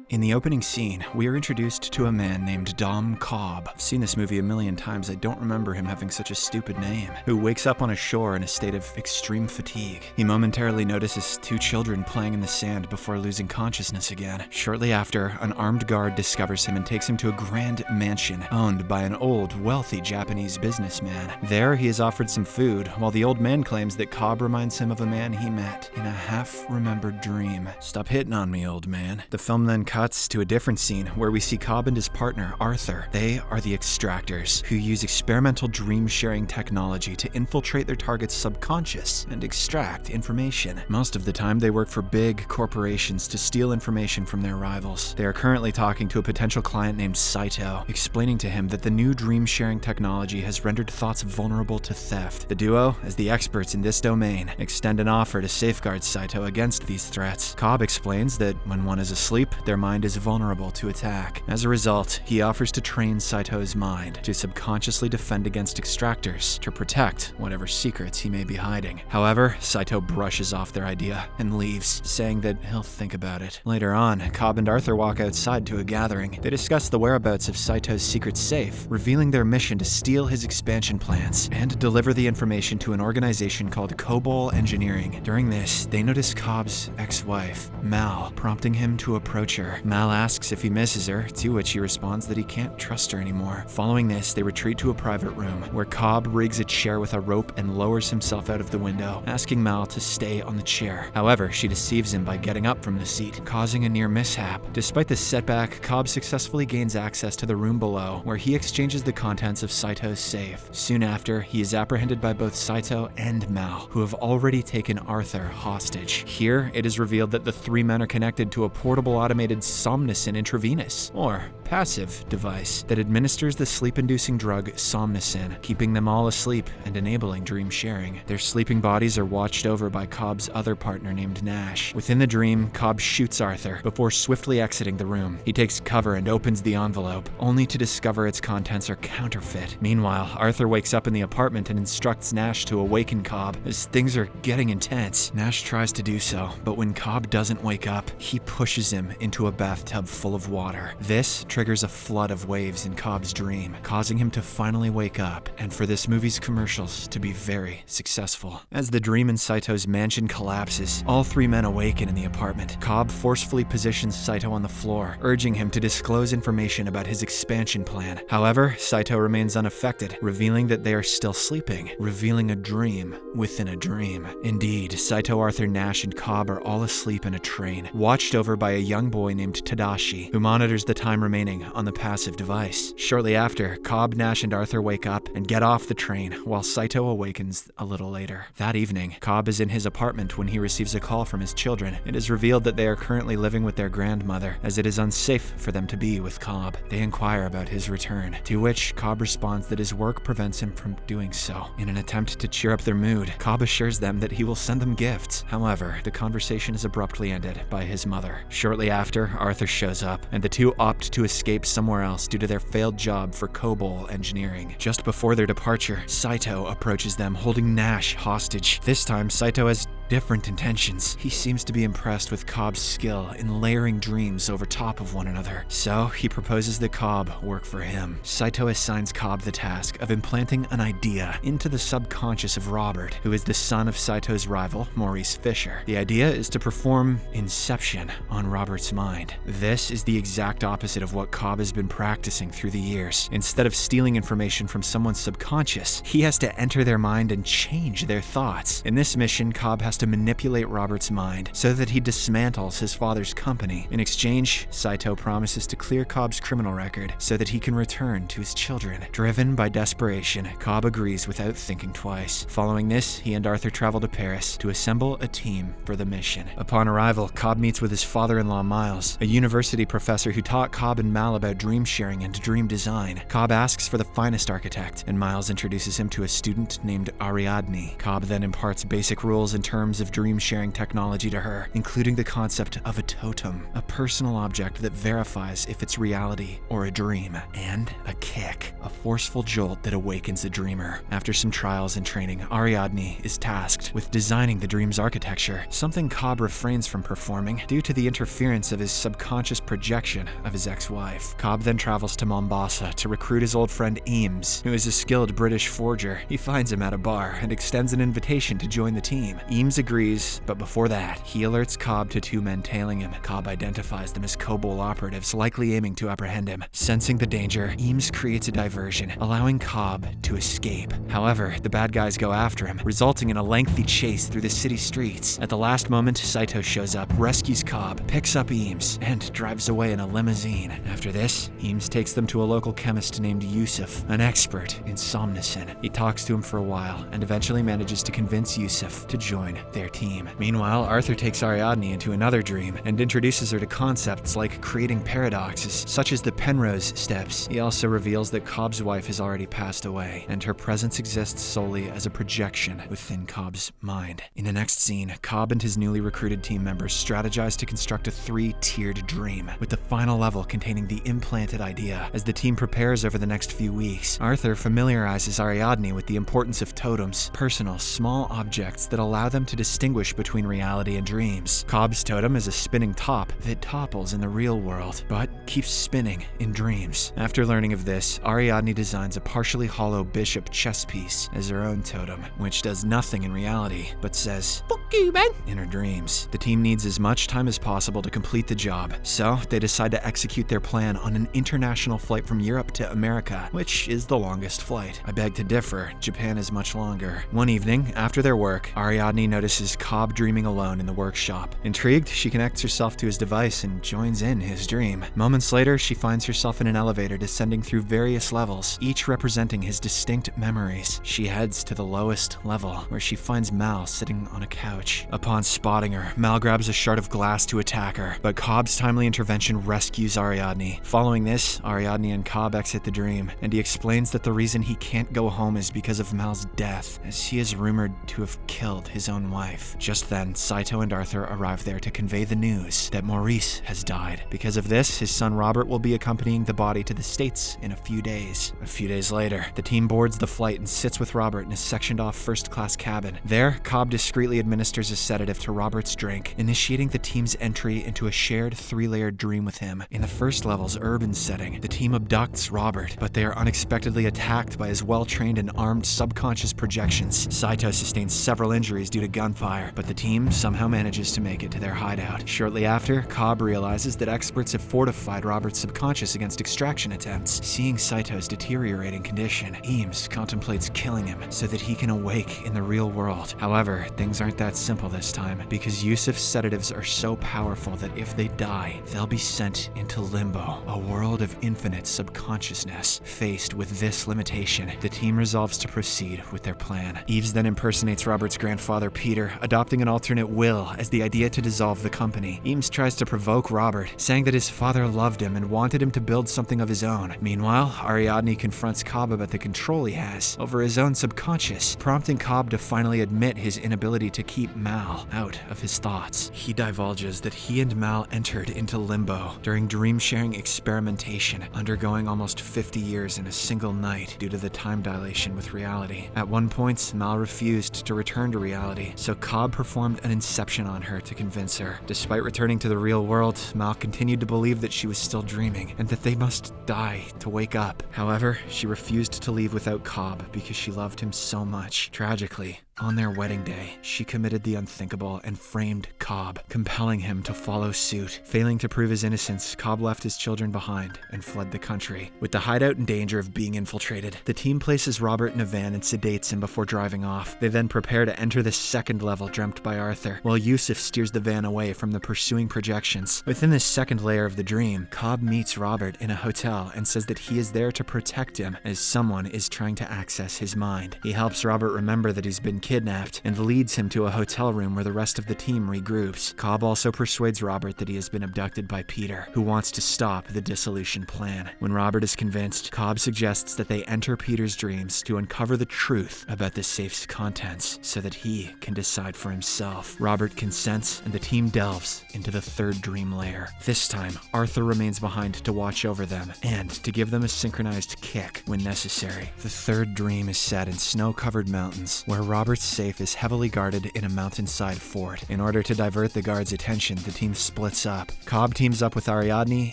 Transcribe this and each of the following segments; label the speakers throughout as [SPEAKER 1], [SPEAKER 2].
[SPEAKER 1] In the opening scene, we are introduced to a man named Cobb. I've seen this movie a million times, I don't remember him having such a stupid name, who wakes up on a shore in a state of extreme fatigue. He momentarily notices two children playing in the sand before losing consciousness again. Shortly after, an armed guard discovers him and takes him to a grand mansion owned by an old, wealthy Japanese businessman. There, he is offered some food, while the old man claims that Cobb reminds him of a man he met in a half-remembered dream. Stop hitting on me, old man. The film then cuts to a different scene where we see Cobb and his partner, Arthur. They are the extractors, who use experimental dream-sharing technology to infiltrate their target's subconscious and extract information. Most of the time, they work for big corporations to steal information from their rivals. They are currently talking to a potential client named C.E.O, explaining to him that the new dream-sharing technology has rendered thoughts vulnerable to theft. The duo, as the experts in this domain, extend an offer to safeguard C.E.O against these threats. Cobb explains that when one is asleep, their mind is vulnerable to attack. As a result, he offers to train C.E.O's mind to subconsciously defend against extractors to protect whatever secrets he may be hiding. However, C.E.O brushes off their idea and leaves, saying that he'll think about it. Later on, Cobb and Arthur walk outside to a gathering. They discuss the whereabouts of C.E.O's secret safe, revealing their mission to steal his expansion plans and deliver the information to an organization called Cobb Engineering. During this, they notice Cobb's ex-wife, Mal, prompting him to approach her. Mal asks if he misses her, to which he responds that he can't trust her anymore. Following this, they retreat to a private room, where Cobb rigs a chair with a rope and lowers himself out of the window, asking Mal to stay on the chair. However, she deceives him by getting up from the seat, causing a near mishap. Despite this setback, Cobb successfully gains access to the room below, where he exchanges the contents of C.E.O's safe. Soon after, he is apprehended by both C.E.O and Mal, who have already taken Arthur hostage. Here, it is revealed that the three men are connected to a portable automated Somnocin intravenous, or passive, device that administers the sleep-inducing drug Somnocin, keeping them all asleep and enabling dream sharing. Their sleeping bodies are watched over by Cobb's other partner named Nash. Within the dream, Cobb shoots Arthur before swiftly exiting the room. He takes cover and opens the envelope, only to discover its contents are counterfeit. Meanwhile, Arthur wakes up in the apartment and instructs Nash to awaken Cobb, as things are getting intense. Nash tries to do so, but when Cobb doesn't wake up, he pushes him into a bathtub full of water. This triggers a flood of waves in Cobb's dream, causing him to finally wake up, and for this movie's commercials to be very successful. As the dream in C.E.O's mansion collapses, all three men awaken in the apartment. Cobb forcefully positions C.E.O on the floor, urging him to disclose information about his expansion plan. However, C.E.O remains unaffected, revealing that they are still sleeping, revealing a dream within a dream. Indeed, C.E.O, Arthur, Nash, and Cobb are all asleep in a train, watched over by a young boy named Tadashi, who monitors the time remaining on the passive device. Shortly after, Cobb, Nash, and Arthur wake up and get off the train, while C.E.O awakens a little later. That evening, Cobb is in his apartment when he receives a call from his children. It is revealed that they are currently living with their grandmother, as it is unsafe for them to be with Cobb. They inquire about his return, to which Cobb responds that his work prevents him from doing so. In an attempt to cheer up their mood, Cobb assures them that he will send them gifts. However, the conversation is abruptly ended by his mother. Shortly after, Arthur shows up, and the two opt to escape somewhere else due to their failed job for Cobb Engineering. Just before their departure, C.E.O approaches them holding Nash hostage. This time, C.E.O has different intentions. He seems to be impressed with Cobb's skill in layering dreams over top of one another, so he proposes that Cobb work for him. C.E.O assigns Cobb the task of implanting an idea into the subconscious of Robert, who is the son of C.E.O's rival, Maurice Fisher. The idea is to perform inception on Robert's mind. This is the exact opposite of what Cobb has been practicing through the years. Instead of stealing information from someone's subconscious, he has to enter their mind and change their thoughts. In this mission, Cobb has to manipulate Robert's mind so that he dismantles his father's company. In exchange, C.E.O promises to clear Cobb's criminal record so that he can return to his children. Driven by desperation, Cobb agrees without thinking twice. Following this, he and Arthur travel to Paris to assemble a team for the mission. Upon arrival, Cobb meets with his father-in-law Miles, a university professor who taught Cobb and Mal about dream sharing and dream design. Cobb asks for the finest architect, and Miles introduces him to a student named Ariadne. Cobb then imparts basic rules in terms forms of dream-sharing technology to her, including the concept of a totem, a personal object that verifies if it's reality or a dream, and a kick, a forceful jolt that awakens a dreamer. After some trials and training, Ariadne is tasked with designing the dream's architecture, something Cobb refrains from performing due to the interference of his subconscious projection of his ex-wife. Cobb then travels to Mombasa to recruit his old friend Eames, who is a skilled British forger. He finds him at a bar and extends an invitation to join the team. Eames agrees, but before that, he alerts Cobb to two men tailing him. Cobb identifies them as Cobol operatives, likely aiming to apprehend him. Sensing the danger, Eames creates a diversion, allowing Cobb to escape. However, the bad guys go after him, resulting in a lengthy chase through the city streets. At the last moment, C.E.O. shows up, rescues Cobb, picks up Eames, and drives away in a limousine. After this, Eames takes them to a local chemist named Yusuf, an expert in somnocin. He talks to him for a while, and eventually manages to convince Yusuf to join their team. Meanwhile, Arthur takes Ariadne into another dream and introduces her to concepts like creating paradoxes, such as the Penrose steps. He also reveals that Cobb's wife has already passed away, and her presence exists solely as a projection within Cobb's mind. In the next scene, Cobb and his newly recruited team members strategize to construct a three-tiered dream, with the final level containing the implanted idea. As the team prepares over the next few weeks, Arthur familiarizes Ariadne with the importance of totems, personal, small objects that allow them to distinguish between reality and dreams. Cobb's totem is a spinning top that topples in the real world, but keeps spinning in dreams. After learning of this, Ariadne designs a partially hollow bishop chess piece as her own totem, which does nothing in reality, but says, "Fuck you, man," in her dreams. The team needs as much time as possible to complete the job, so they decide to execute their plan on an international flight from Europe to America, which is the longest flight. I beg to differ, Japan is much longer. One evening, after their work, Ariadne notices Cobb dreaming alone in the workshop. Intrigued, she connects herself to his device and joins in his dream. Moments later, she finds herself in an elevator descending through various levels, each representing his distinct memories. She heads to the lowest level, where she finds Mal sitting on a couch. Upon spotting her, Mal grabs a shard of glass to attack her, but Cobb's timely intervention rescues Ariadne. Following this, Ariadne and Cobb exit the dream, and he explains that the reason he can't go home is because of Mal's death, as he is rumored to have killed his own wife. Just then, C.E.O. and Arthur arrive there to convey the news that Maurice has died. Because of this, his son Robert will be accompanying the body to the States in a few days. A few days later, the team boards the flight and sits with Robert in a sectioned-off first-class cabin. There, Cobb discreetly administers a sedative to Robert's drink, initiating the team's entry into a shared three-layered dream with him. In the first level's urban setting, the team abducts Robert, but they are unexpectedly attacked by his well-trained and armed subconscious projections. C.E.O. sustains several injuries due to gunfire, but the team somehow manages to make it to their hideout. Shortly after, Cobb realizes that experts have fortified Robert's subconscious against extraction attempts. Seeing C.E.O.'s deteriorating condition, Eames contemplates killing him so that he can awake in the real world. However, things aren't that simple this time, because Yusuf's sedatives are so powerful that if they die, they'll be sent into Limbo, a world of infinite subconsciousness. Faced with this limitation, the team resolves to proceed with their plan. Eves then impersonates Robert's grandfather Peter, adopting an alternate will as the idea to dissolve the company. Eames tries to provoke Robert, saying that his father loved him and wanted him to build something of his own. Meanwhile, Ariadne confronts Cobb about the control he has over his own subconscious, prompting Cobb to finally admit his inability to keep Mal out of his thoughts. He divulges that he and Mal entered into Limbo during dream-sharing experimentation, undergoing almost 50 years in a single night due to the time dilation with reality. At one point, Mal refused to return to reality, so Cobb performed an inception on her to convince her. Despite returning to the real world, Mal continued to believe that she was still dreaming and that they must die to wake up. However, she refused to leave without Cobb because she loved him so much. Tragically, on their wedding day, she committed the unthinkable and framed Cobb, compelling him to follow suit. Failing to prove his innocence, Cobb left his children behind and fled the country. With the hideout in danger of being infiltrated, the team places Robert in a van and sedates him before driving off. They then prepare to enter the second level dreamt by Arthur, while Yusuf steers the van away from the pursuing projections. Within this second layer of the dream, Cobb meets Robert in a hotel and says that he is there to protect him as someone is trying to access his mind. He helps Robert remember that he's been kidnapped and leads him to a hotel room where the rest of the team regroups. Cobb also persuades Robert that he has been abducted by Peter, who wants to stop the dissolution plan. When Robert is convinced, Cobb suggests that they enter Peter's dreams to uncover the truth about the safe's contents so that he can decide for himself. Robert consents, and the team delves into the third dream layer. This time, Arthur remains behind to watch over them and to give them a synchronized kick when necessary. The third dream is set in snow-covered mountains, where Robert's safe is heavily guarded in a mountainside fort. In order to divert the guards' attention, the team splits up. Cobb teams up with Ariadne,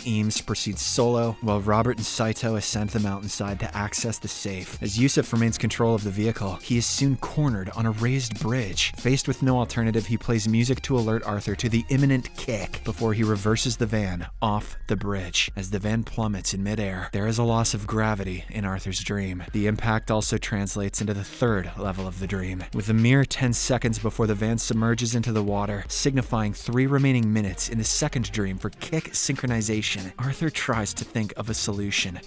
[SPEAKER 1] Eames proceeds solo, while Robert and Saito ascend the mountainside to access the safe. As Yusuf remains control of the vehicle, he is soon cornered on a raised bridge. Faced with no alternative, he plays music to alert Arthur to the imminent kick before he reverses the van off the bridge. As the van plummets in midair, there is a loss of gravity in Arthur's dream. The impact also translates into the third level of the dream, with a mere 10 seconds before the van submerges into the water, signifying 3 remaining minutes in the second dream for kick synchronization. Arthur tries to think of a solution.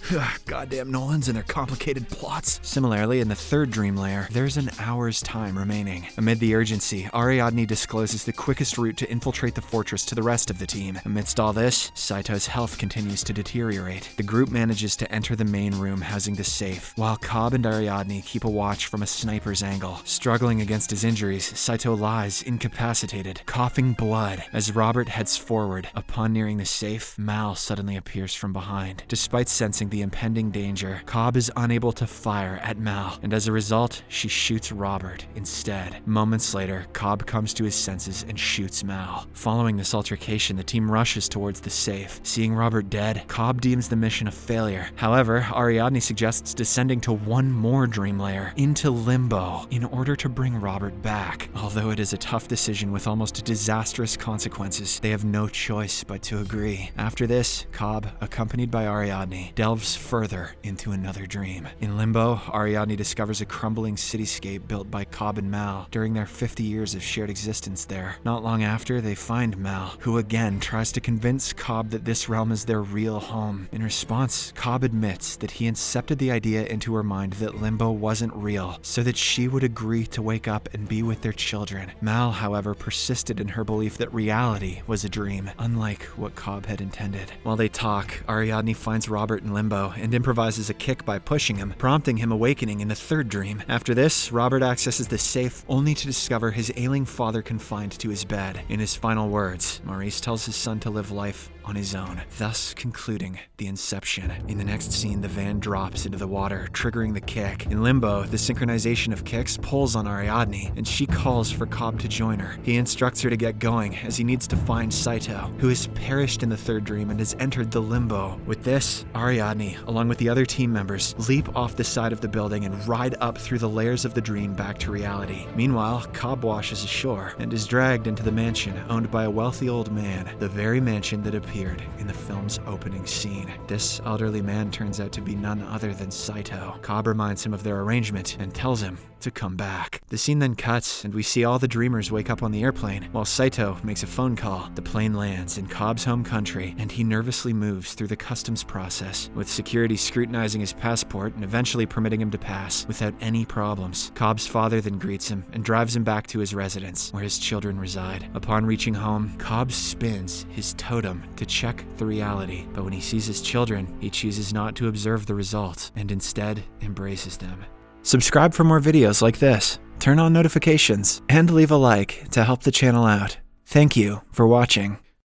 [SPEAKER 1] Goddamn Nolans and their complicated plots. Similarly, in the third dream layer, there's an hour's time remaining. Amid the urgency, Ariadne discloses the quickest route to infiltrate the fortress to the rest of the team. Amidst all this, Saito's health continues to deteriorate. The group manages to enter the main room housing the safe, while Cobb and Ariadne keep a watch from a sniper's angle. Struggling against his injuries, Saito lies incapacitated, coughing blood. As Robert heads forward, upon nearing the safe, Mal suddenly appears from behind. Despite sensing the impending danger, Cobb is unable to fire at Mal, and as a result, she shoots Robert instead. Moments later, Cobb comes to his senses and shoots Mal. Following this altercation, the team rushes towards the safe. Seeing Robert dead, Cobb deems the mission a failure. However, Ariadne suggests descending to one more dream layer, into Limbo, in order to bring Robert back. Although it is a tough decision with almost disastrous consequences, they have no choice but to agree. After this, Cobb, accompanied by Ariadne, delves further into another dream. In Limbo, Ariadne discovers a crumbling cityscape built by Cobb and Mal during their 50 years of shared existence there. Not long after, they find Mal, who again tries to convince Cobb that this realm is their real home. In response, Cobb admits that he incepted the idea into her mind that Limbo wasn't real, so that she would agree to wake up and be with their children. Mal, however, persisted in her belief that reality was a dream, unlike what Cobb had intended. While they talk, Ariadne finds Robert in Limbo and improvises a kick by pushing him, prompting him awakening in the third dream. After this, Robert accesses the safe only to discover his ailing father confined to his bed. In his final words, Maurice tells his son to live life on his own, thus concluding the inception. In the next scene, the van drops into the water, triggering the kick. In Limbo, the synchronization of kicks pulls on Ariadne, and she calls for Cobb to join her. He instructs her to get going, as he needs to find Saito, who has perished in the third dream and has entered the Limbo. With this, Ariadne, along with the other team members, leap off the side of the building and ride up through the layers of the dream back to reality. Meanwhile, Cobb washes ashore and is dragged into the mansion owned by a wealthy old man, the very mansion that appeared in the film's opening scene. This elderly man turns out to be none other than Saito. Cobb reminds him of their arrangement and tells him to come back. The scene then cuts, and we see all the dreamers wake up on the airplane, while Saito makes a phone call. The plane lands in Cobb's home country, and he nervously moves through the customs process, with security scrutinizing his passport and eventually permitting him to pass without any problems. Cobb's father then greets him and drives him back to his residence, where his children reside. Upon reaching home, Cobb spins his totem to check the reality, but when he sees his children, he chooses not to observe the results and instead embraces them. Subscribe for more videos like this, turn on notifications, and leave a like to help the channel out. Thank you for watching.